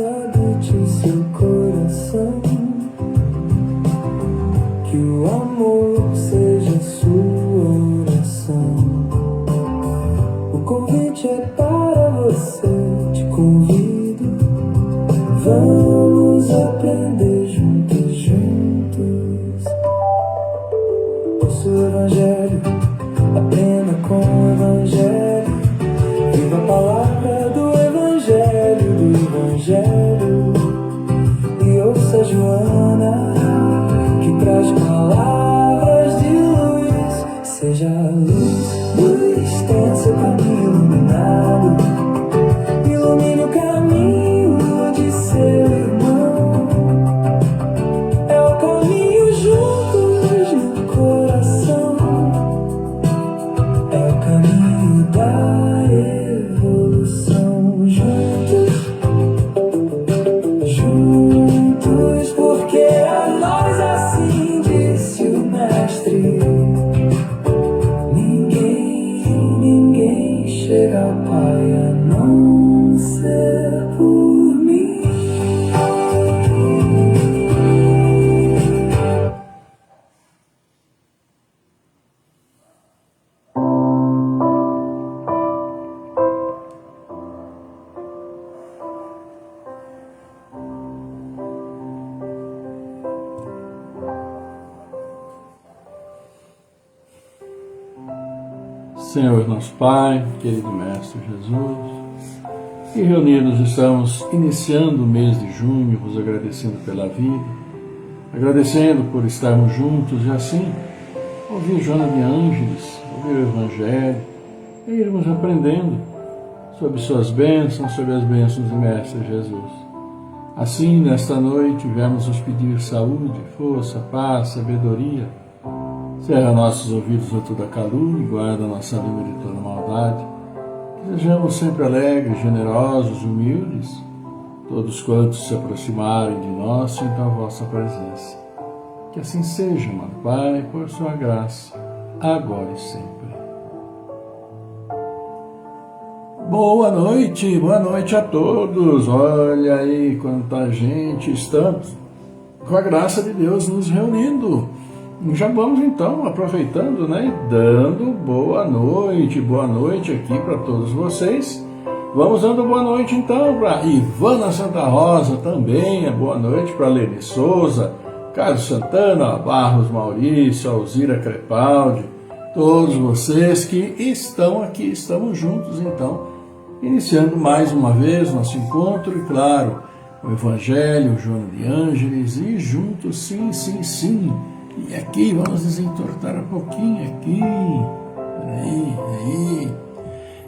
habite seu coração, que o amor seja sua oração. O convite é para você, te convido. Vamos aprender juntos. Ouça o Evangelho, aprenda com o Evangelho. Viva a palavra do Evangelho, e ouça Joana, que traz palavras de luz. Seja a luz, tenha seu caminho iluminado. Ilumine o caminho de seu irmão. É o caminho juntos no coração. É o caminho da evolução. Juntos, porque a nós assim disse o Mestre. Ninguém chega ao Pai a não ser por mim. Senhor nosso Pai, querido Mestre Jesus, e reunidos estamos iniciando o mês de junho, vos agradecendo pela vida, agradecendo por estarmos juntos e assim ouvir Joana de Ângeles, ouvir o Evangelho e irmos aprendendo sobre suas bênçãos, sobre as bênçãos do Mestre Jesus. Assim, nesta noite, viemos nos pedir saúde, força, paz, sabedoria. Cerra nossos ouvidos a toda calúnia e guarda nossa língua de toda maldade. Sejamos sempre alegres, generosos, humildes, todos quantos se aproximarem de nós sintam a vossa presença. Que assim seja, amado Pai, por sua graça, agora e sempre. Boa noite a todos. Olha aí quanta gente, estamos com a graça de Deus nos reunindo. Já vamos então aproveitando, né, dando boa noite aqui para todos vocês. Vamos dando boa noite então para Ivana Santa Rosa também, boa noite para Lene Souza, Carlos Santana, Barros Maurício, Alzira Crepaldi, todos vocês que estão aqui, estamos juntos então, iniciando mais uma vez nosso encontro e claro, o Evangelho, o Joana de Ângeles e juntos, sim. E aqui, vamos desentortar um pouquinho aqui. Aí.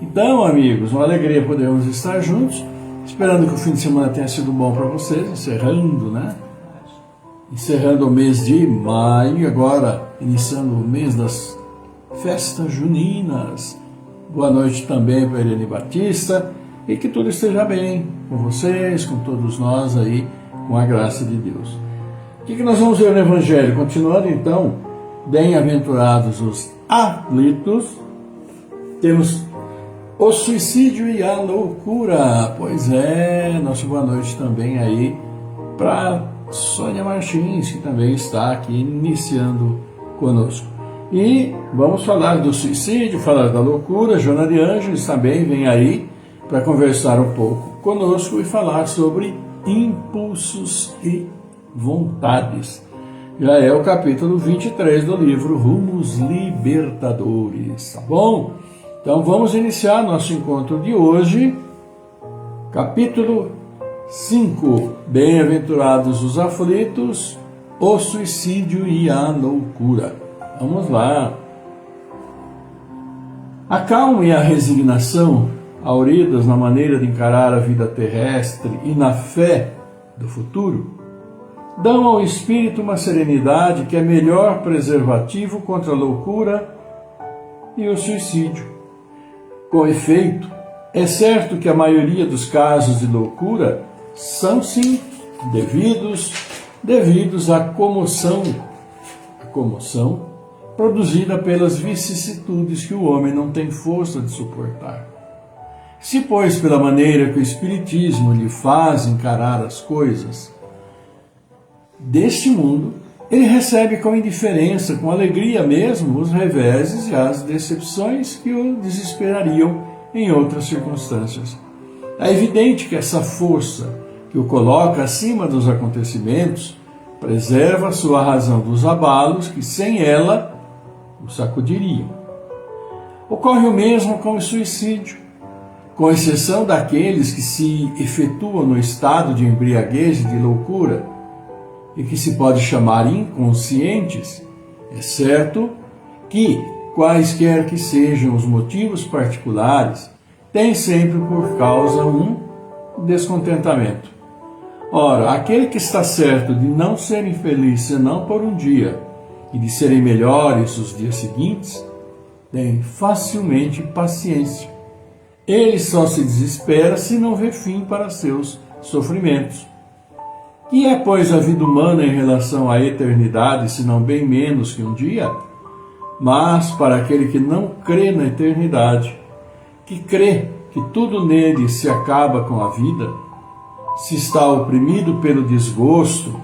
Então, amigos, uma alegria podermos estar juntos. Esperando que o fim de semana tenha sido bom para vocês. Encerrando o mês de maio. Agora, iniciando o mês das festas juninas. Boa noite também para Irene Batista. E que tudo esteja bem com vocês, com todos nós aí, com a graça de Deus. O que nós vamos ver no Evangelho? Continuando então, bem-aventurados os aflitos, temos o suicídio e a loucura. Pois é, nossa boa noite também aí para Sônia Martins, que também está aqui iniciando conosco. E vamos falar do suicídio, falar da loucura. Joana de Ângeles também vem aí para conversar um pouco conosco e falar sobre impulsos e vontades. Já é o capítulo 23 do livro Rumos Libertadores, tá bom? Então vamos iniciar nosso encontro de hoje, capítulo 5, Bem-aventurados os aflitos, o suicídio e a loucura. Vamos lá. A calma e a resignação, auridas na maneira de encarar a vida terrestre e na fé do futuro, dão ao espírito uma serenidade que é melhor preservativo contra a loucura e o suicídio. Com efeito, é certo que a maioria dos casos de loucura são sim devidos à comoção produzida pelas vicissitudes que o homem não tem força de suportar. Se, pois, pela maneira que o Espiritismo lhe faz encarar as coisas deste mundo, ele recebe com indiferença, com alegria mesmo, os reveses e as decepções que o desesperariam em outras circunstâncias. É evidente que essa força que o coloca acima dos acontecimentos preserva sua razão dos abalos que, sem ela, o sacudiriam. Ocorre o mesmo com o suicídio, com exceção daqueles que se efetuam no estado de embriaguez e de loucura, e que se pode chamar inconscientes. É certo que, quaisquer que sejam os motivos particulares, tem sempre por causa um descontentamento. Ora, aquele que está certo de não ser infeliz senão por um dia e de serem melhores os dias seguintes, tem facilmente paciência. Ele só se desespera se não vê fim para seus sofrimentos. Que é, pois, a vida humana em relação à eternidade, se não bem menos que um dia? Mas para aquele que não crê na eternidade, que crê que tudo nele se acaba com a vida, se está oprimido pelo desgosto,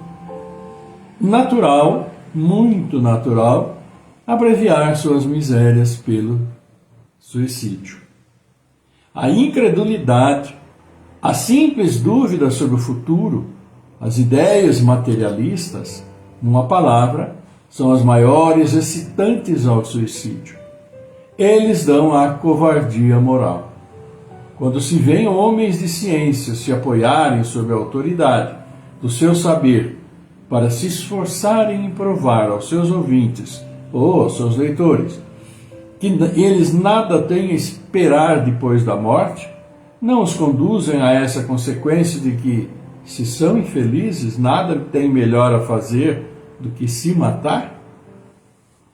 natural, muito natural, abreviar suas misérias pelo suicídio. A incredulidade, a simples dúvida sobre o futuro, as ideias materialistas, numa palavra, são as maiores excitantes ao suicídio. Eles dão a covardia moral. Quando se veem homens de ciência se apoiarem sobre a autoridade do seu saber para se esforçarem em provar aos seus ouvintes ou aos seus leitores que eles nada têm a esperar depois da morte, não os conduzem a essa consequência de que, se são infelizes, nada tem melhor a fazer do que se matar?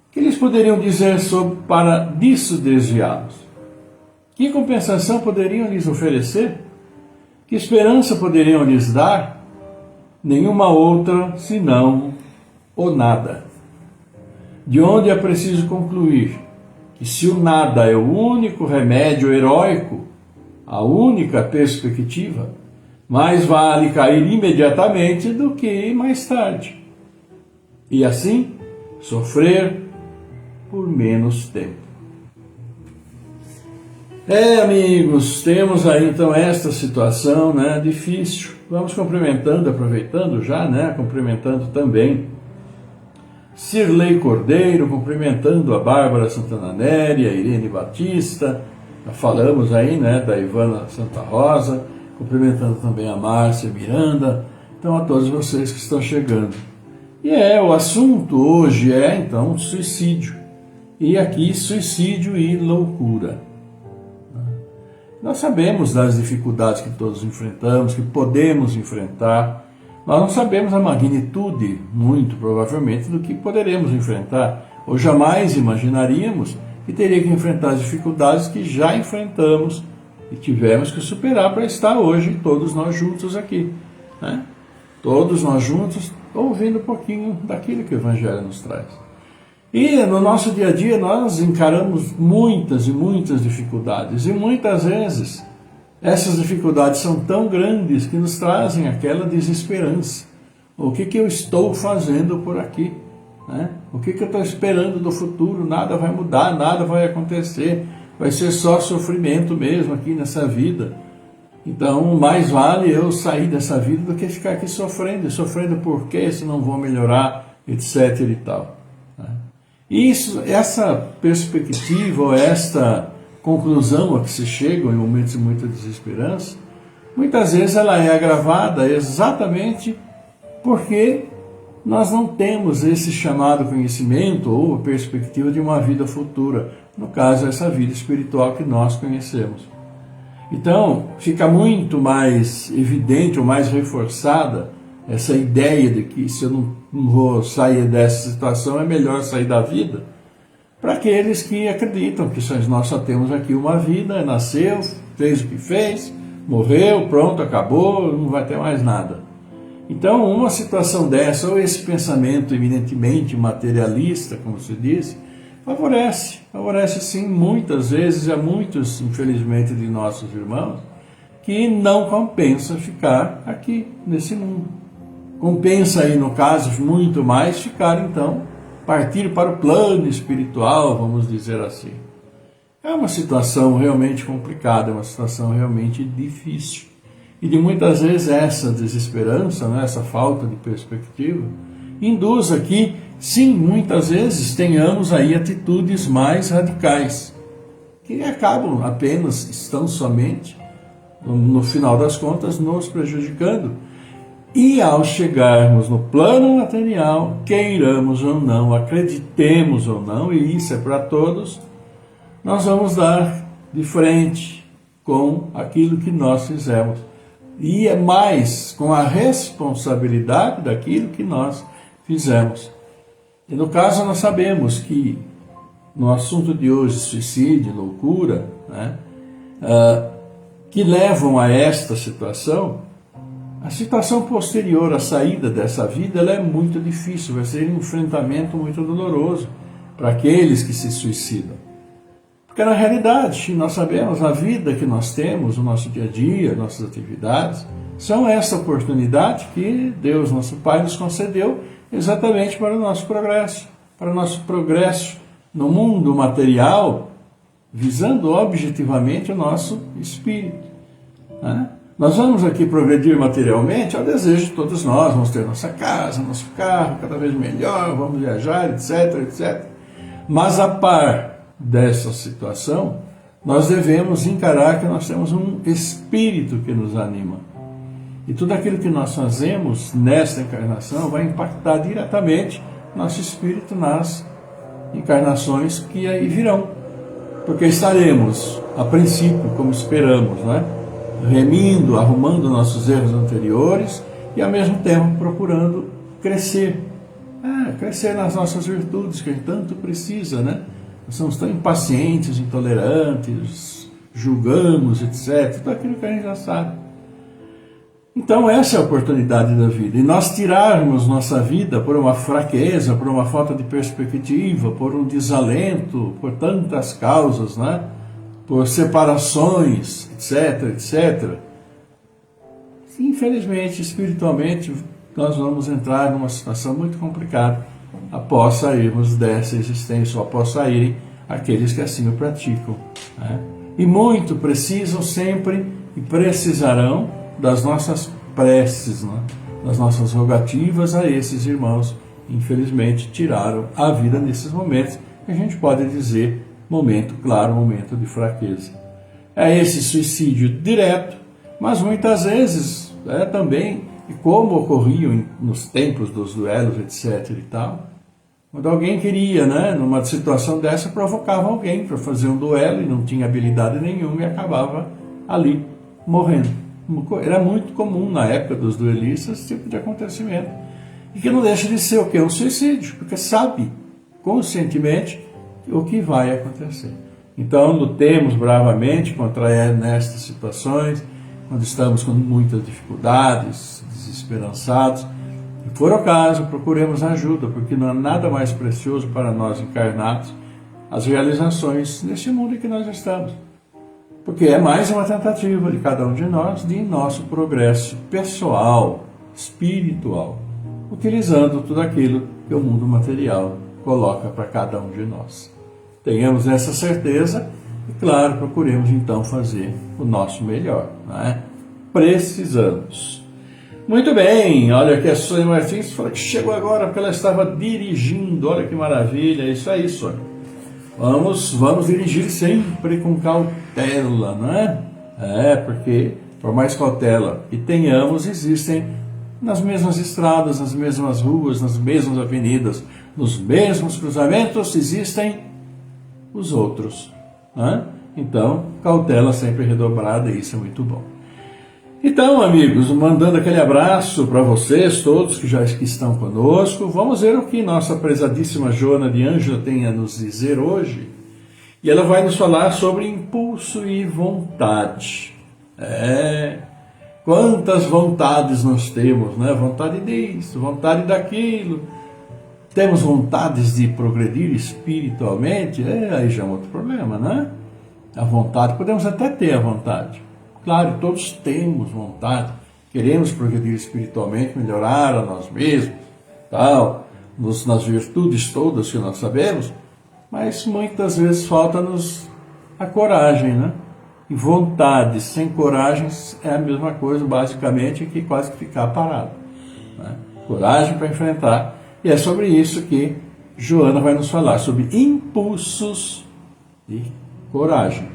O que eles poderiam dizer para disso desviá-los? Que compensação poderiam lhes oferecer? Que esperança poderiam lhes dar? Nenhuma outra senão o nada. De onde é preciso concluir que, se o nada é o único remédio heróico, a única perspectiva, mais vale cair imediatamente do que mais tarde. E assim, sofrer por menos tempo. Amigos, temos aí então esta situação, difícil. Vamos cumprimentando, aproveitando já, cumprimentando também Cirlei Cordeiro, cumprimentando a Bárbara Santana Nery, a Irene Batista, já falamos aí, da Ivana Santa Rosa, cumprimentando também a Márcia Miranda, então a todos vocês que estão chegando. E o assunto hoje então suicídio, e aqui suicídio e loucura. Nós sabemos das dificuldades que todos enfrentamos, que podemos enfrentar. Nós não sabemos a magnitude, muito provavelmente, do que poderemos enfrentar, ou jamais imaginaríamos que teria que enfrentar as dificuldades que já enfrentamos e tivemos que superar para estar hoje todos nós juntos aqui. Todos nós juntos, ouvindo um pouquinho daquilo que o Evangelho nos traz. E no nosso dia a dia nós encaramos muitas e muitas dificuldades, e muitas vezes essas dificuldades são tão grandes que nos trazem aquela desesperança. O que eu estou fazendo por aqui? O que eu estou esperando do futuro? Nada vai mudar, nada vai acontecer, vai ser só sofrimento mesmo aqui nessa vida. Então, mais vale eu sair dessa vida do que ficar aqui sofrendo. Sofrendo por quê? Se não vou melhorar, etc. e tal. Essa perspectiva, ou esta conclusão a que se chega em momentos de muita desesperança, muitas vezes ela é agravada exatamente porque nós não temos esse chamado conhecimento ou perspectiva de uma vida futura, no caso essa vida espiritual que nós conhecemos. Então fica muito mais evidente ou mais reforçada essa ideia de que, se eu não vou sair dessa situação, é melhor sair da vida, para aqueles que acreditam que nós só temos aqui uma vida, nasceu, fez o que fez, morreu, pronto, acabou, não vai ter mais nada. Então, uma situação dessa, ou esse pensamento eminentemente materialista, como se diz, favorece sim, muitas vezes, a muitos, infelizmente, de nossos irmãos, que não compensa ficar aqui, nesse mundo. Compensa aí, no caso, muito mais ficar, então, partir para o plano espiritual, vamos dizer assim. É uma situação realmente complicada, é uma situação realmente difícil. E de muitas vezes essa desesperança, né, essa falta de perspectiva, induz a que, sim, muitas vezes tenhamos aí atitudes mais radicais, que acabam apenas, estão somente, no final das contas, nos prejudicando. E ao chegarmos no plano material, queiramos ou não, acreditemos ou não, e isso é para todos, nós vamos dar de frente com aquilo que nós fizemos. E é mais com a responsabilidade daquilo que nós fizemos. E no caso nós sabemos que no assunto de hoje, suicídio, loucura, né, que levam a esta situação, a situação posterior à saída dessa vida ela é muito difícil, vai ser um enfrentamento muito doloroso para aqueles que se suicidam. Porque na realidade, nós sabemos, a vida que nós temos, o nosso dia a dia, nossas atividades, são essa oportunidade que Deus, nosso Pai, nos concedeu exatamente para o nosso progresso no mundo material, visando objetivamente o nosso espírito. Né? Nós vamos aqui progredir materialmente, é o desejo de todos nós, vamos ter nossa casa, nosso carro cada vez melhor, vamos viajar, etc, etc. Mas a par dessa situação, nós devemos encarar que nós temos um espírito que nos anima. E tudo aquilo que nós fazemos nesta encarnação vai impactar diretamente nosso espírito nas encarnações que aí virão. Porque estaremos, a princípio, como esperamos, né, remindo, arrumando nossos erros anteriores e ao mesmo tempo procurando crescer. Crescer nas nossas virtudes, que a gente tanto precisa, né? Nós somos tão impacientes, intolerantes, julgamos, etc. Tudo aquilo que a gente já sabe. Então essa é a oportunidade da vida. E nós tirarmos nossa vida por uma fraqueza, por uma falta de perspectiva, por um desalento, por tantas causas, né? Por separações, etc, etc. Infelizmente, espiritualmente, nós vamos entrar numa situação muito complicada após sairmos dessa existência, ou após saírem aqueles que assim o praticam. Né? E muito precisam sempre e precisarão das nossas preces, né? Das nossas rogativas a esses irmãos que infelizmente tiraram a vida nesses momentos, que a gente pode dizer momento, claro, momento de fraqueza. É esse suicídio direto, mas muitas vezes também, e como ocorriam nos tempos dos duelos, etc. e tal, quando alguém queria, né, numa situação dessa, provocava alguém para fazer um duelo e não tinha habilidade nenhuma e acabava ali, morrendo. Era muito comum na época dos duelistas esse tipo de acontecimento. E que não deixa de ser o quê? Um suicídio, porque sabe conscientemente o que vai acontecer. Então, lutemos bravamente contra nestas situações, quando estamos com muitas dificuldades, desesperançados. Se for o caso, procuremos ajuda, porque não há nada mais precioso para nós encarnados as realizações nesse mundo em que nós estamos. Porque é mais uma tentativa de cada um de nós de nosso progresso pessoal, espiritual, utilizando tudo aquilo que o mundo material coloca para cada um de nós. Tenhamos essa certeza e, claro, procuremos então fazer o nosso melhor. Né? Precisamos. Muito bem, olha aqui a Sônia Martins falou que chegou agora porque ela estava dirigindo. Olha que maravilha, é isso aí, Sônia. Vamos dirigir sempre com cautela, não é? Porque, por mais cautela que tenhamos, existem nas mesmas estradas, nas mesmas ruas, nas mesmas avenidas, nos mesmos cruzamentos, existem os outros. Né? Então, cautela sempre redobrada, e isso é muito bom. Então, amigos, mandando aquele abraço para vocês todos que já estão conosco. Vamos ver o que nossa prezadíssima Joana de Ângela tem a nos dizer hoje. E ela vai nos falar sobre impulso e vontade. Quantas vontades nós temos, né? Vontade disso, vontade daquilo. Temos vontades de progredir espiritualmente? Aí já é um outro problema, né? A vontade, podemos até ter a vontade. Claro, todos temos vontade. Queremos progredir espiritualmente, melhorar a nós mesmos, tal, nas virtudes todas que nós sabemos, mas muitas vezes falta-nos a coragem, né? E vontade sem coragem é a mesma coisa, basicamente, que quase que ficar parado, né? Coragem para enfrentar. E é sobre isso que Joana vai nos falar, sobre impulsos e coragem.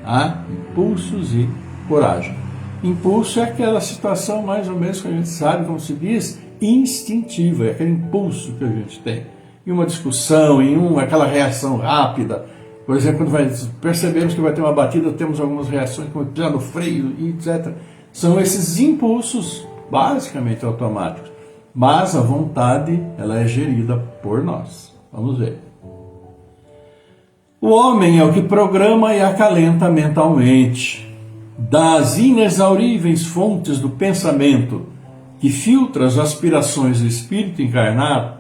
Tá? Impulsos e coragem. Impulso é aquela situação, mais ou menos, que a gente sabe, como se diz, instintiva, é aquele impulso que a gente tem. Em uma discussão, aquela reação rápida. Por exemplo, quando percebemos que vai ter uma batida, temos algumas reações, como pisar no freio, etc. São esses impulsos basicamente automáticos. Mas a vontade, ela é gerida por nós. Vamos ver. O homem é o que programa e acalenta mentalmente. Das inexauríveis fontes do pensamento, que filtra as aspirações do espírito encarnado,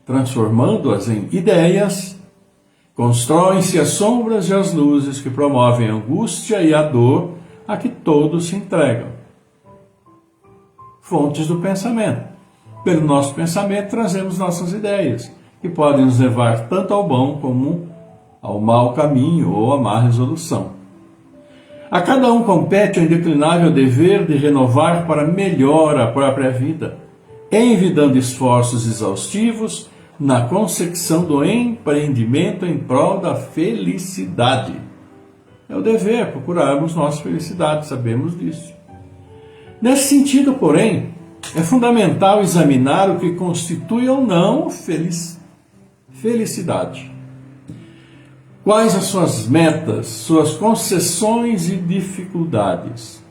transformando-as em ideias, constroem-se as sombras e as luzes que promovem a angústia e a dor a que todos se entregam. Fontes do pensamento. Pelo nosso pensamento trazemos nossas ideias, que podem nos levar tanto ao bom como ao mau caminho ou à má resolução. A cada um compete o indeclinável dever de renovar para melhor a própria vida, envidando esforços exaustivos na consecução do empreendimento em prol da felicidade. É o dever procurarmos nossa felicidade, sabemos disso. Nesse sentido, porém, é fundamental examinar o que constitui ou não felicidade. Quais as suas metas, suas concessões e dificuldades?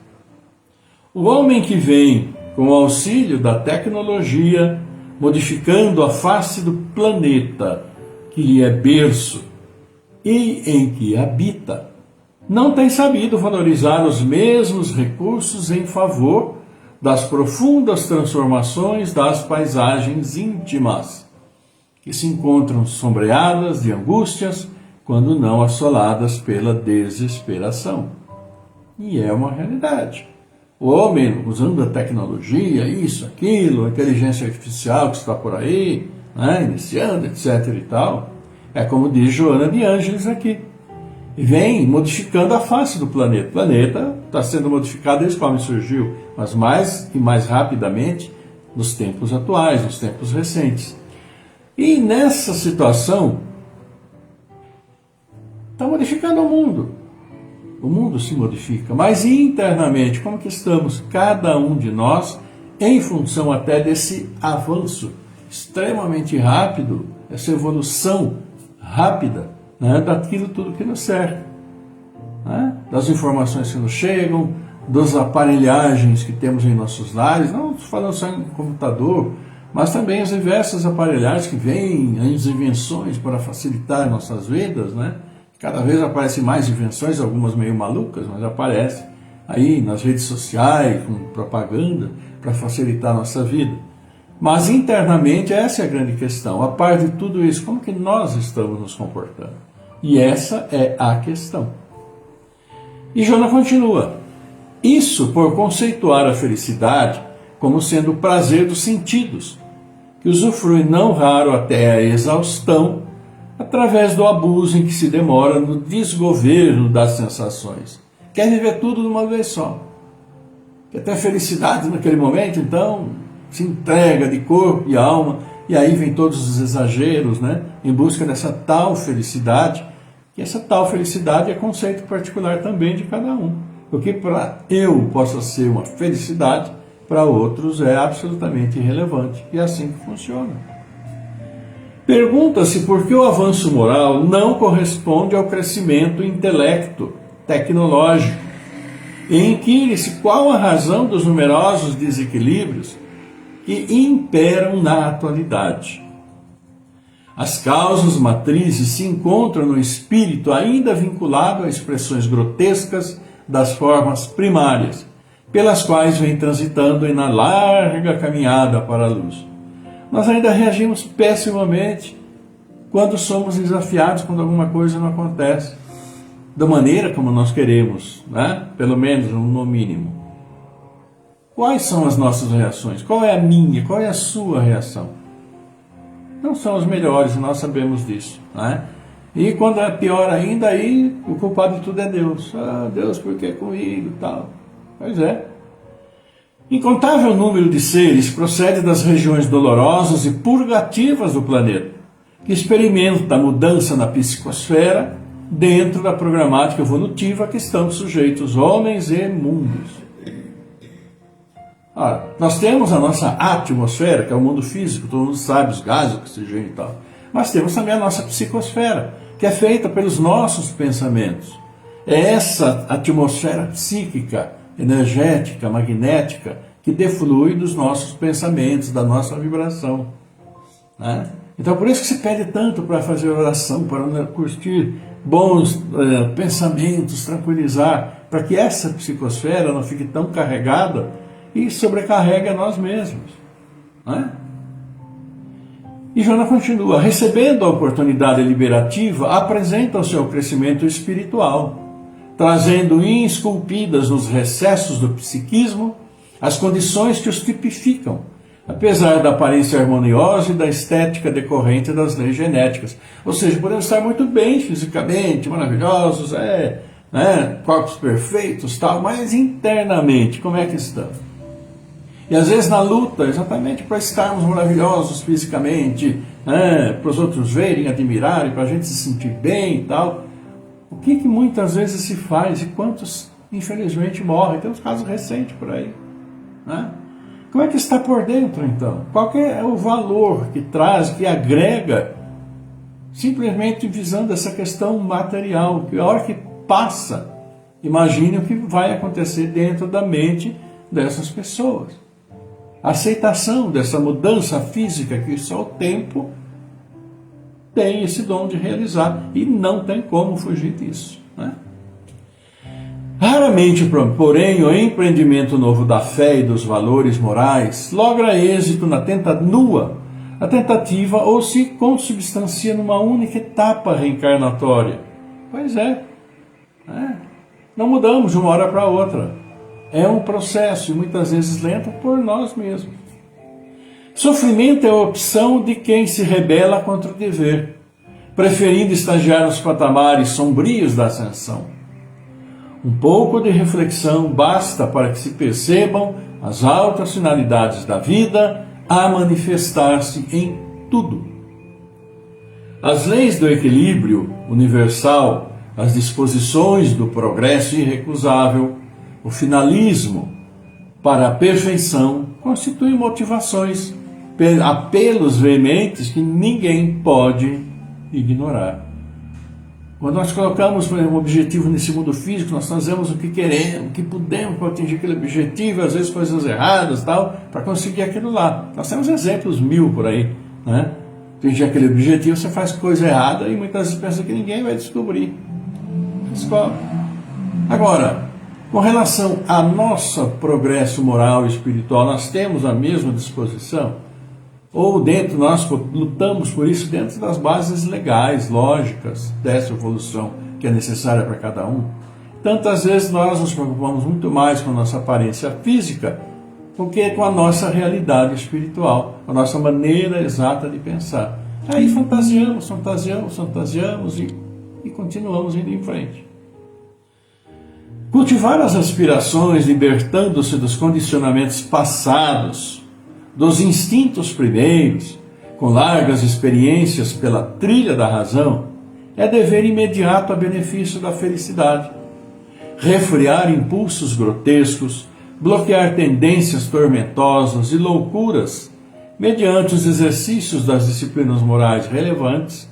O homem que vem, com o auxílio da tecnologia, modificando a face do planeta que lhe é berço e em que habita, não tem sabido valorizar os mesmos recursos em favor das profundas transformações das paisagens íntimas, que se encontram sombreadas de angústias, quando não assoladas pela desesperação. E é uma realidade. O homem, usando a tecnologia, isso, aquilo, a inteligência artificial que está por aí, né, iniciando, etc. e tal, é como diz Joana de Ângeles aqui, e vem modificando a face do planeta. O planeta está sendo modificado desde que o homem surgiu, mas mais e mais rapidamente nos tempos atuais, nos tempos recentes. E nessa situação, está modificando o mundo. O mundo se modifica, mas internamente, como que estamos, cada um de nós, em função até desse avanço extremamente rápido, essa evolução rápida, né, daquilo tudo que nos cerca, né, das informações que nos chegam, das aparelhagens que temos em nossos lares, não estou falando só em computador, mas também as diversas aparelhagens que vêm, as invenções para facilitar nossas vidas, né? Cada vez aparecem mais invenções, algumas meio malucas, mas aparecem aí nas redes sociais, com propaganda, para facilitar a nossa vida. Mas internamente essa é a grande questão. A par de tudo isso, como que nós estamos nos comportando? E essa é a questão. E Joana continua. Isso por conceituar a felicidade como sendo o prazer dos sentidos, que usufrui não raro até a exaustão, através do abuso em que se demora no desgoverno das sensações. Quer viver tudo de uma vez só. Quer ter felicidade naquele momento, então se entrega de corpo e alma, e aí vem todos os exageros, né, em busca dessa tal felicidade, que essa tal felicidade é conceito particular também de cada um. Porque para eu possa ser uma felicidade, para outros é absolutamente irrelevante. E é assim que funciona. Pergunta-se por que o avanço moral não corresponde ao crescimento intelecto tecnológico. E inquire-se qual a razão dos numerosos desequilíbrios que imperam na atualidade. As causas matrizes se encontram no espírito ainda vinculado a expressões grotescas das formas primárias, pelas quais vem transitando na larga caminhada para a luz. nós ainda reagimos pessimamente quando somos desafiados, quando alguma coisa não acontece da maneira como nós queremos, né? Pelo menos no mínimo. Quais são as nossas reações? Qual é a minha? Qual é a sua reação? Não são as melhores, nós sabemos disso, né? E quando é pior ainda, aí o culpado de tudo é Deus. Ah, Deus, por que comigo e tal? Pois é. Incontável número de seres procede das regiões dolorosas e purgativas do planeta, que experimenta a mudança na psicosfera dentro da programática evolutiva que estamos sujeitos, homens e mundos. Ora, nós temos a nossa atmosfera, que é o mundo físico, todo mundo sabe, os gases, oxigênio e tal. Mas temos também a nossa psicosfera, que é feita pelos nossos pensamentos. É essa atmosfera psíquica, energética, magnética, que deflui dos nossos pensamentos, da nossa vibração, né? Então por isso que se pede tanto para fazer oração, para curtir bons pensamentos, tranquilizar, para que essa psicosfera não fique tão carregada e sobrecarregue a nós mesmos, né? E Jonas continua: recebendo a oportunidade liberativa, apresenta o seu crescimento espiritual, trazendo esculpidas nos recessos do psiquismo as condições que os tipificam, apesar da aparência harmoniosa e da estética decorrente das leis genéticas. Ou seja, podemos estar muito bem fisicamente, maravilhosos, né, corpos perfeitos, tal, mas internamente, como é que estamos? E às vezes na luta, exatamente para estarmos maravilhosos fisicamente, né, para os outros verem, admirarem, para a gente se sentir bem e tal, o que muitas vezes se faz e quantos, infelizmente, morrem? Tem uns casos recentes por aí, né? Como é que está por dentro, então? Qual que é o valor que traz, que agrega, simplesmente visando essa questão material, que a hora que passa, imagine o que vai acontecer dentro da mente dessas pessoas. A aceitação dessa mudança física que só o tempo tem esse dom de realizar, e não tem como fugir disso, né? Raramente, porém, o empreendimento novo da fé e dos valores morais logra êxito na tentativa ou se consubstancia numa única etapa reencarnatória. Pois é. Não mudamos de uma hora para outra. É um processo, e muitas vezes lento, por nós mesmos. Sofrimento é a opção de quem se rebela contra o dever, preferindo estagiar nos patamares sombrios da ascensão. Um pouco de reflexão basta para que se percebam as altas finalidades da vida a manifestar-se em tudo. As leis do equilíbrio universal, as disposições do progresso irrecusável, o finalismo para a perfeição constituem motivações, apelos veementes que ninguém pode ignorar. Quando nós colocamos um objetivo nesse mundo físico, nós fazemos o que queremos, o que podemos para atingir aquele objetivo, às vezes coisas erradas, tal, para conseguir aquilo lá. Nós temos exemplos 1000 por aí, né? Atingir aquele objetivo, você faz coisa errada e muitas vezes pensa que ninguém vai descobrir. Descobre. Agora, com relação ao nosso progresso moral e espiritual, nós temos a mesma disposição? Ou nós lutamos por isso dentro das bases legais, lógicas dessa evolução que é necessária para cada um? Tantas vezes nós nos preocupamos muito mais com a nossa aparência física do que com a nossa realidade espiritual, com a nossa maneira exata de pensar. Aí fantasiamos e continuamos indo em frente. Cultivar as aspirações, libertando-se dos condicionamentos passados, dos instintos primeiros, com largas experiências pela trilha da razão, é dever imediato a benefício da felicidade. Refrear impulsos grotescos, bloquear tendências tormentosas e loucuras, mediante os exercícios das disciplinas morais relevantes,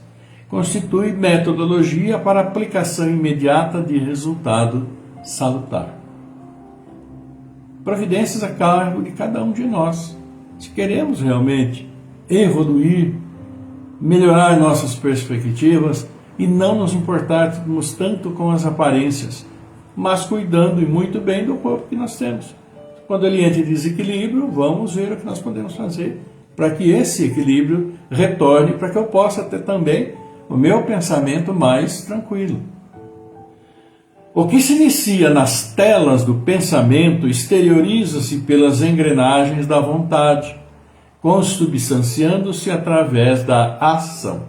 constitui metodologia para aplicação imediata de resultado salutar. Providências a cargo de cada um de nós. Se queremos realmente evoluir, melhorar nossas perspectivas e não nos importarmos tanto com as aparências, mas cuidando e muito bem do corpo que nós temos. Quando ele entra em desequilíbrio, vamos ver o que nós podemos fazer para que esse equilíbrio retorne, para que eu possa ter também o meu pensamento mais tranquilo. O que se inicia nas telas do pensamento exterioriza-se pelas engrenagens da vontade, consubstanciando-se através da ação.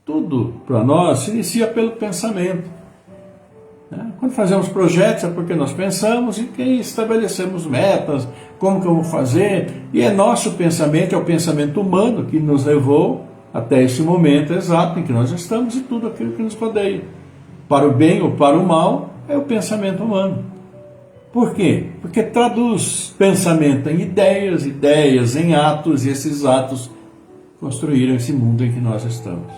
Tudo para nós se inicia pelo pensamento. Quando fazemos projetos é porque nós pensamos e que estabelecemos metas, como que eu vou fazer, e é nosso pensamento, é o pensamento humano que nos levou até esse momento exato em que nós estamos e tudo aquilo que nos rodeia. Para o bem ou para o mal, é o pensamento humano. Por quê? Porque traduz pensamento em ideias, ideias em atos, e esses atos construíram esse mundo em que nós estamos.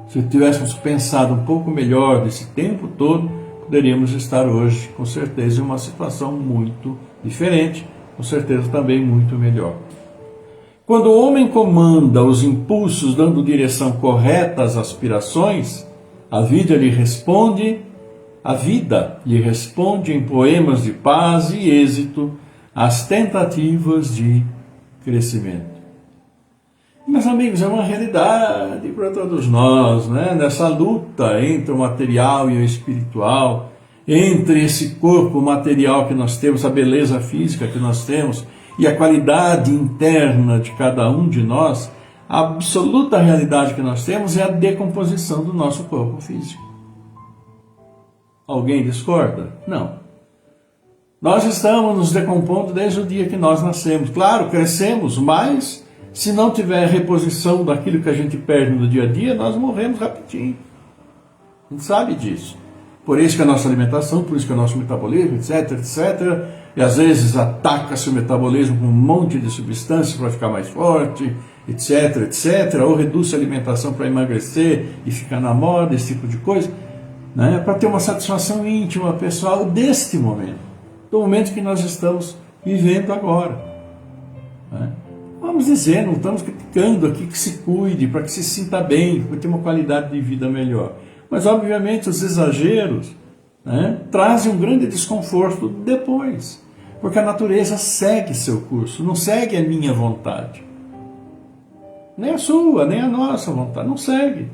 Se tivéssemos pensado um pouco melhor desse tempo todo, poderíamos estar hoje, com certeza, em uma situação muito diferente, com certeza também muito melhor. Quando o homem comanda os impulsos dando direção correta às aspirações, a vida lhe responde em poemas de paz e êxito às tentativas de crescimento. Meus amigos, é uma realidade para todos nós, né? Nessa luta entre o material e o espiritual, entre esse corpo material que nós temos, a beleza física que nós temos e a qualidade interna de cada um de nós, a absoluta realidade que nós temos é a decomposição do nosso corpo físico. Alguém discorda? Não. Nós estamos nos decompondo desde o dia que nós nascemos. Claro, crescemos, mas se não tiver reposição daquilo que a gente perde no dia a dia, nós morremos rapidinho. A gente sabe disso. Por isso que a nossa alimentação, por isso que o nosso metabolismo, etc, etc. E às vezes ataca-se o metabolismo com um monte de substâncias para ficar mais forte, etc, etc. Ou reduz a alimentação para emagrecer e ficar na moda, esse tipo de coisa. Né? Para ter uma satisfação íntima, pessoal, deste momento. Do momento que nós estamos vivendo agora. Né? Vamos dizer, não estamos criticando aqui que se cuide, para que se sinta bem, para ter uma qualidade de vida melhor. Mas, obviamente, os exageros, né, trazem um grande desconforto depois. Porque a natureza segue seu curso, não segue a minha vontade. Nem a sua, nem a nossa vontade, não segue.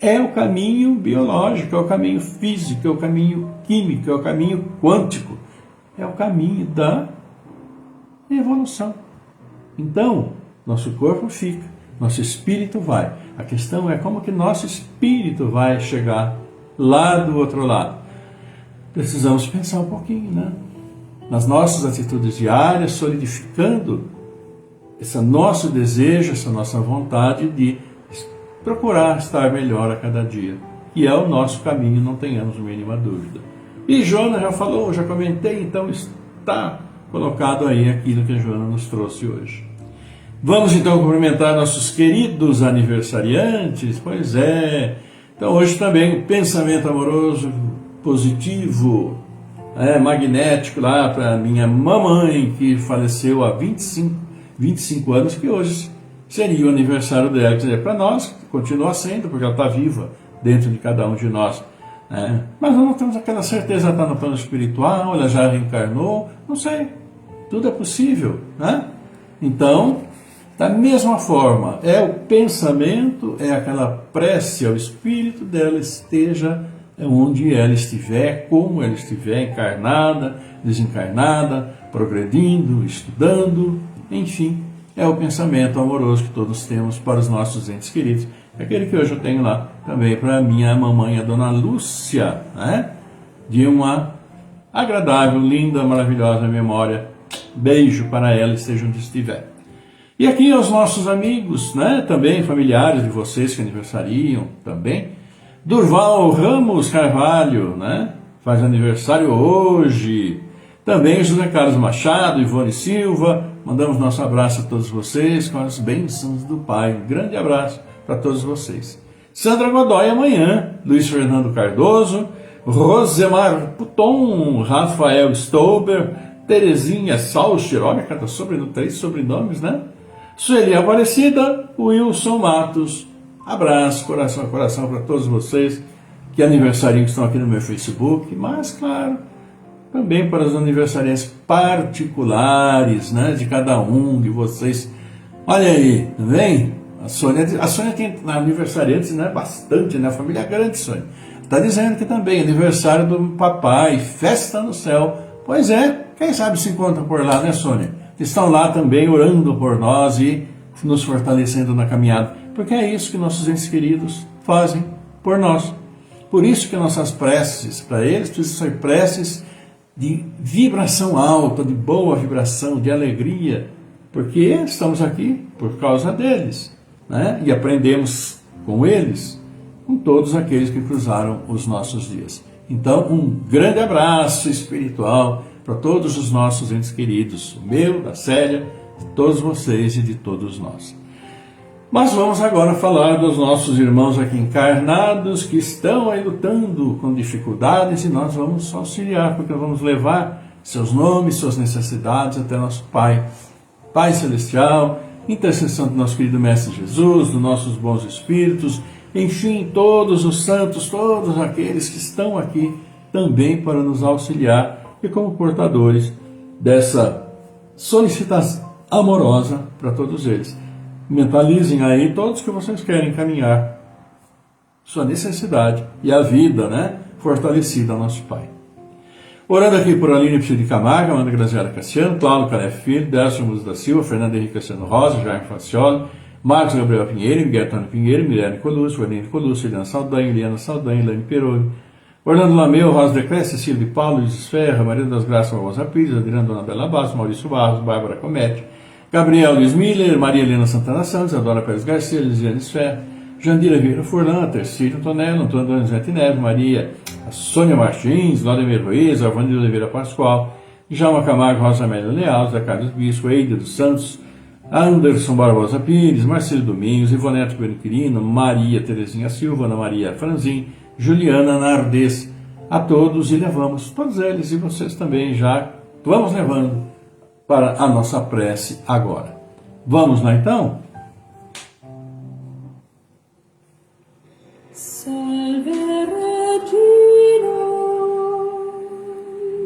É o caminho biológico, é o caminho físico, é o caminho químico, é o caminho quântico. É o caminho da evolução. Então, nosso corpo fica, nosso espírito vai. A questão é como que nosso espírito vai chegar lá do outro lado. Precisamos pensar um pouquinho, né? Nas nossas atitudes diárias, solidificando esse nosso desejo, essa nossa vontade de procurar estar melhor a cada dia. E é o nosso caminho, não tenhamos a mínima dúvida. E Joana já falou, já comentei, então está colocado aí aquilo que a Joana nos trouxe hoje. Vamos então cumprimentar nossos queridos aniversariantes? Pois é. Então hoje também o pensamento amoroso positivo, magnético lá para minha mamãe que faleceu há 25 anos, que hoje seria o aniversário dela. Quer dizer, para nós continua sendo, porque ela está viva dentro de cada um de nós. Mas nós não temos aquela certeza, ela está no plano espiritual, ela já reencarnou, não sei, tudo é possível, né? Então, da mesma forma, é o pensamento, é aquela prece ao espírito dela, esteja onde ela estiver, como ela estiver, encarnada, desencarnada, progredindo, estudando, enfim, é o pensamento amoroso que todos temos para os nossos entes queridos. Aquele que hoje eu tenho lá também para a minha mamãe, a dona Lúcia, né? De uma agradável, linda, maravilhosa memória. Beijo para ela, esteja onde estiver. E aqui aos nossos amigos, né? Também familiares de vocês que aniversariam também. Durval Ramos Carvalho, né? Faz aniversário hoje. Também José Carlos Machado, Ivone Silva. Mandamos nosso abraço a todos vocês com as bênçãos do Pai. Um grande abraço para todos vocês. Sandra Godoy amanhã, Luiz Fernando Cardoso, Rosemar Puton, Rafael Stolber, Terezinha Salcher, olha cada sobrenome, 3 sobrenomes, né? Sueli Aparecida, Wilson Matos. Abraço, coração a coração para todos vocês que aniversariam, que estão aqui no meu Facebook, mas claro, também para os aniversariantes particulares, né, de cada um de vocês. Olha aí, tá bem? A Sônia tem aniversariantes, né, bastante, né, família grande, Sônia. Está dizendo que também aniversário do papai, festa no céu. Pois é, quem sabe se encontra por lá, né, Sônia? Estão lá também orando por nós e nos fortalecendo na caminhada. Porque é isso que nossos entes queridos fazem por nós. Por isso que nossas preces para eles precisam ser preces de vibração alta, de boa vibração, de alegria. Porque estamos aqui por causa deles, né? E aprendemos com eles, com todos aqueles que cruzaram os nossos dias. Então, um grande abraço espiritual para todos os nossos entes queridos, o meu, da Célia, de todos vocês e de todos nós. Mas vamos agora falar dos nossos irmãos aqui encarnados que estão aí lutando com dificuldades e nós vamos auxiliar, porque vamos levar seus nomes, suas necessidades até nosso Pai. Pai Celestial, intercessão do nosso querido Mestre Jesus, dos nossos bons espíritos, enfim, todos os santos, todos aqueles que estão aqui também para nos auxiliar e como portadores dessa solicitação amorosa para todos eles. Mentalizem aí todos que vocês querem encaminhar sua necessidade e a vida, né, fortalecida ao nosso Pai. Orando aqui por Aline Pio de Camargo, Amanda Graziela Cassiano, Cláudio Calef Filho, Décio Musa da Silva, Fernando Henrique Cassiano Rosa, Jaime Facioli, Marcos Gabriel Pinheiro, Miguel Antônio Pinheiro, Milene Colucci, Wendine Colucci, Eliana Saldanha, Eliana Saldanha, Elaine Peroni, Orlando Lameu, Rosa de Clécia, Cecília de Paulo, Luiz Esferra, Maria das Graças Barbosa Pires, Adriana Dona Bela Bastos, Maurício Barros, Bárbara Comete, Gabriel Luiz Miller, Maria Helena Santana Santos, Adora Pérez Garcia, Lisiane Esferra, Jandira Vieira Furlan, Tercílio Antonello, Antônio Donizete Neves, Maria Sônia Martins, Vladimir Ruiz, Arvandir Oliveira Pascoal, Djalma Camargo, Rosa Amélia Leal, Zé Carlos Bispo, Eide dos Santos, Anderson Barbosa Pires, Marcelo Domingos, Ivonete Beniquirino, Maria Terezinha Silva, Ana Maria Franzin, Juliana Nardes, a todos e levamos, todos eles e vocês também já vamos levando para a nossa prece agora. Vamos lá então? Salve Regina,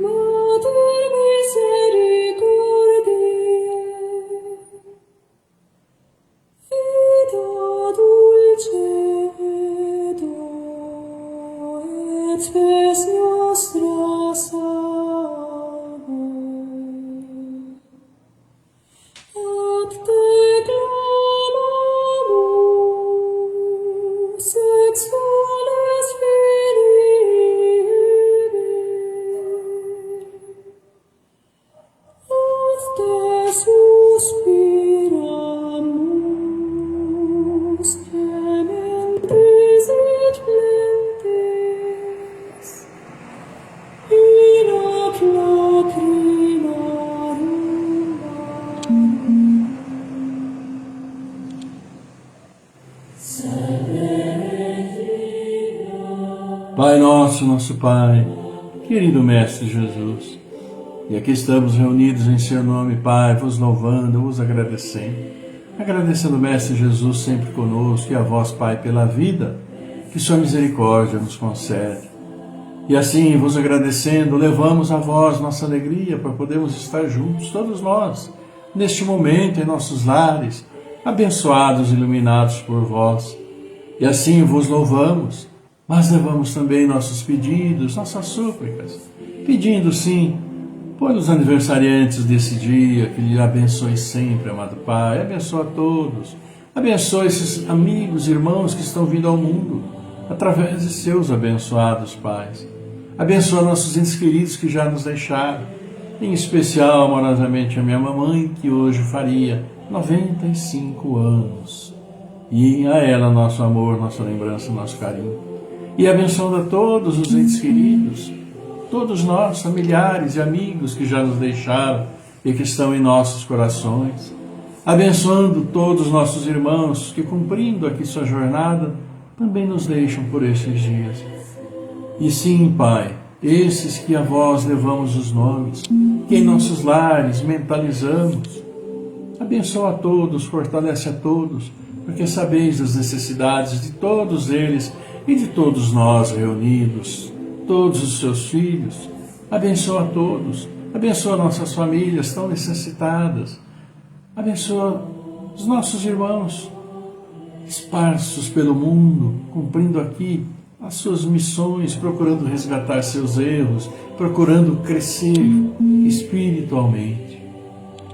Mater misericordiae, vita dulcedo, et spes nostra salvo. Ad te clamamus, ex soles Filipe, ad te suspiramus, gementes et plentes, in ac lacrimarum Pai nosso, nosso Pai, querido Mestre Jesus, e aqui estamos reunidos em Seu nome, Pai, vos louvando, vos agradecendo, Mestre Jesus, sempre conosco, e a vós, Pai, pela vida que Sua misericórdia nos concede. E assim, vos agradecendo, levamos a vós nossa alegria para podermos estar juntos, todos nós, neste momento, em nossos lares, abençoados e iluminados por vós. E assim vos louvamos, mas levamos também nossos pedidos, nossas súplicas, pedindo sim, pelos aniversariantes desse dia, que lhe abençoe sempre, amado Pai, abençoa a todos, abençoe esses amigos, irmãos que estão vindo ao mundo, através de seus abençoados pais. Abençoa nossos entes queridos que já nos deixaram, em especial, amorosamente, a minha mamãe, que hoje faria 95 anos. E a ela nosso amor, nossa lembrança, nosso carinho. E abençoando a todos os entes queridos, todos nós, familiares e amigos que já nos deixaram e que estão em nossos corações. Abençoando todos os nossos irmãos que, cumprindo aqui sua jornada, também nos deixam por esses dias. E sim, Pai, esses que a vós levamos os nomes, que em nossos lares mentalizamos, abençoa a todos, fortalece a todos, porque sabeis das necessidades de todos eles e de todos nós reunidos, todos os seus filhos, Abençoa a todos, abençoa nossas famílias tão necessitadas, abençoa os nossos irmãos esparsos pelo mundo, cumprindo aqui as suas missões, procurando resgatar seus erros, procurando crescer espiritualmente.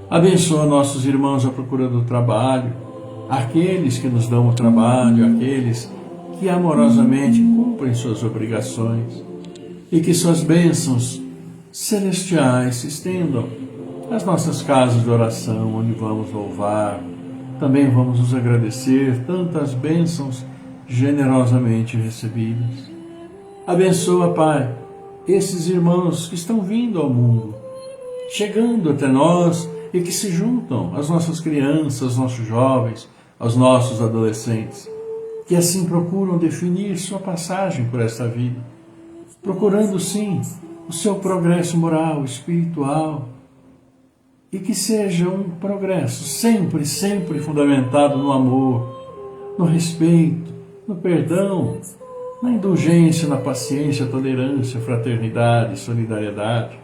Abençoa nossos irmãos à procura do trabalho, aqueles que nos dão o trabalho, aqueles que amorosamente cumprem suas obrigações, e que suas bênçãos celestiais se estendam às nossas casas de oração, onde vamos louvar. Também vamos nos agradecer tantas bênçãos generosamente recebidas. Abençoa, Pai, esses irmãos que estão vindo ao mundo, chegando até nós e que se juntam às nossas crianças, aos nossos jovens, aos nossos adolescentes, que assim procuram definir sua passagem por esta vida, procurando sim o seu progresso moral, espiritual, e que seja um progresso sempre, sempre fundamentado no amor, no respeito, no perdão, na indulgência, na paciência, tolerância, fraternidade, solidariedade,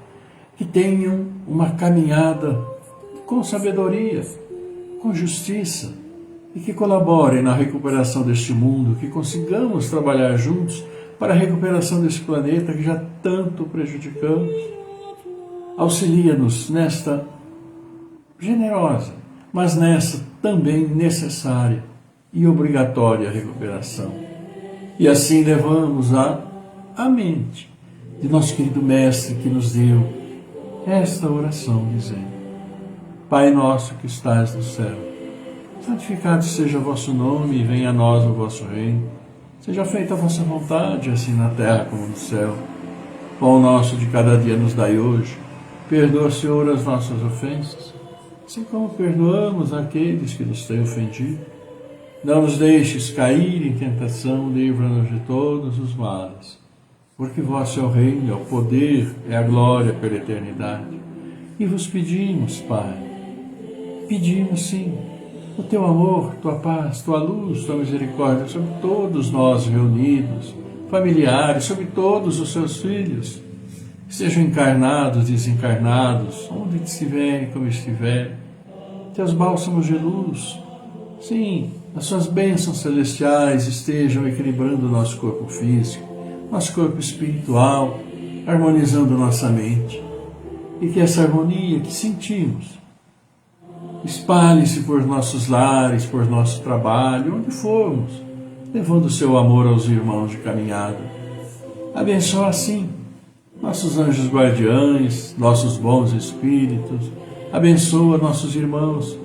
que tenham uma caminhada com sabedoria, com justiça, e que colaborem na recuperação deste mundo, que consigamos trabalhar juntos para a recuperação desse planeta que já tanto prejudicamos. Auxilia-nos nesta generosa, mas nessa também necessária e obrigatória recuperação. E assim levamos a mente de nosso querido Mestre que nos deu esta oração, dizendo: Pai nosso que estás no céu, santificado seja o vosso nome e venha a nós o vosso reino. Seja feita a vossa vontade, assim na terra como no céu. Pão nosso de cada dia nos dai hoje. Perdoa, Senhor, as nossas ofensas, assim como perdoamos aqueles que nos têm ofendido. Não nos deixes cair em tentação, livra-nos de todos os males. Porque vosso é o reino, é o poder, é a glória pela eternidade. E vos pedimos, Pai, pedimos sim, o teu amor, tua paz, tua luz, tua misericórdia sobre todos nós reunidos, familiares, sobre todos os seus filhos, sejam encarnados, desencarnados, onde estiverem, como estiverem. Teus bálsamos de luz, sim, as suas bênçãos celestiais estejam equilibrando o nosso corpo físico, nosso corpo espiritual, harmonizando nossa mente. E que essa harmonia que sentimos espalhe-se por nossos lares, por nosso trabalho, onde formos, levando o seu amor aos irmãos de caminhada. Abençoa assim nossos anjos guardiães, nossos bons espíritos. Abençoa nossos irmãos,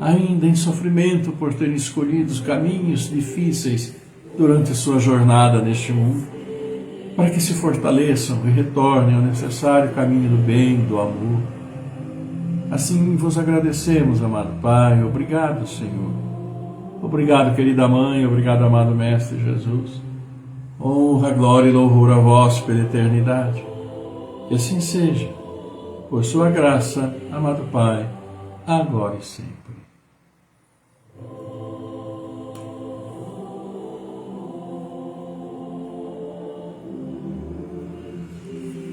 ainda em sofrimento por terem escolhido os caminhos difíceis durante sua jornada neste mundo, para que se fortaleçam e retornem ao necessário caminho do bem, do amor. Assim vos agradecemos, amado Pai. Obrigado, Senhor. Obrigado, querida Mãe. Obrigado, amado Mestre Jesus. Honra, glória e louvor a vós pela eternidade. Que assim seja, por sua graça, amado Pai, agora e sempre.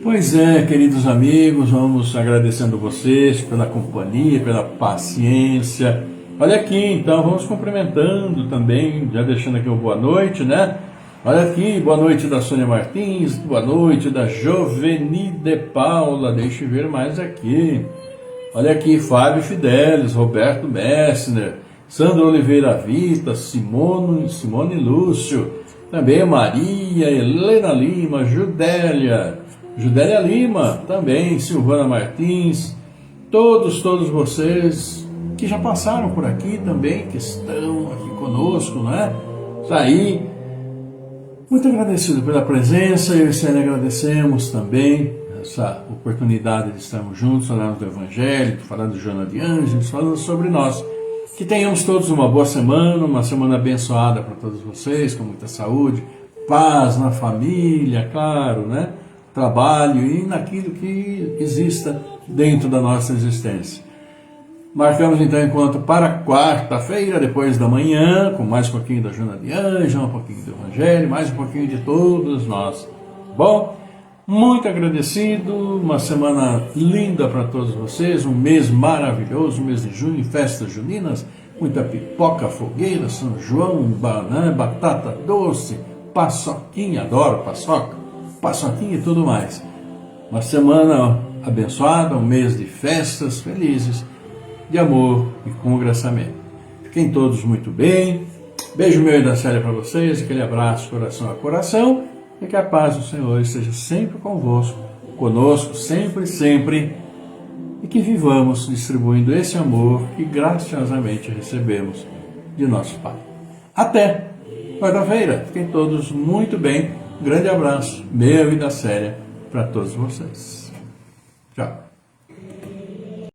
Pois é, queridos amigos, vamos agradecendo vocês pela companhia, pela paciência. Olha aqui, então, vamos cumprimentando também, já deixando aqui uma boa noite, né? Olha aqui, boa noite da Sônia Martins, boa noite da Joveni de Paula, deixa eu ver mais aqui. Olha aqui, Fábio Fidelis, Roberto Messner, Sandra Oliveira Vita, Simone Lúcio, também Maria, Helena Lima, Judélia Lima, também Silvana Martins, todos vocês que já passaram por aqui também, que estão aqui conosco, né? Tá aí. Muito agradecido pela presença, eu e Célia agradecemos também essa oportunidade de estarmos juntos, falando do Evangelho, falando de Joana de Ângeles, falando sobre nós. Que tenhamos todos uma boa semana, uma semana abençoada para todos vocês, com muita saúde, paz na família, claro, né? Trabalho e naquilo que exista dentro da nossa existência. Marcamos então encontro para quarta-feira, depois da manhã, com mais um pouquinho da Joana de Ângela, um pouquinho do Evangelho, mais um pouquinho de todos nós. Bom, Muito agradecido, uma semana linda para todos vocês, um mês maravilhoso, um mês de junho, festas juninas, muita pipoca, fogueira, São João, banana, batata doce, paçoquinha, adoro paçoca, paçoquinha e tudo mais. Uma semana abençoada, um mês de festas felizes, de amor e congraçamento. Fiquem todos muito bem, beijo meu e da Célia para vocês, aquele abraço coração a coração, e que a paz do Senhor esteja sempre convosco, conosco, sempre, sempre, e que vivamos distribuindo esse amor que graciosamente recebemos de nosso Pai. Até quarta-feira, fiquem todos muito bem, um grande abraço meu e da Célia para todos vocês. Tchau.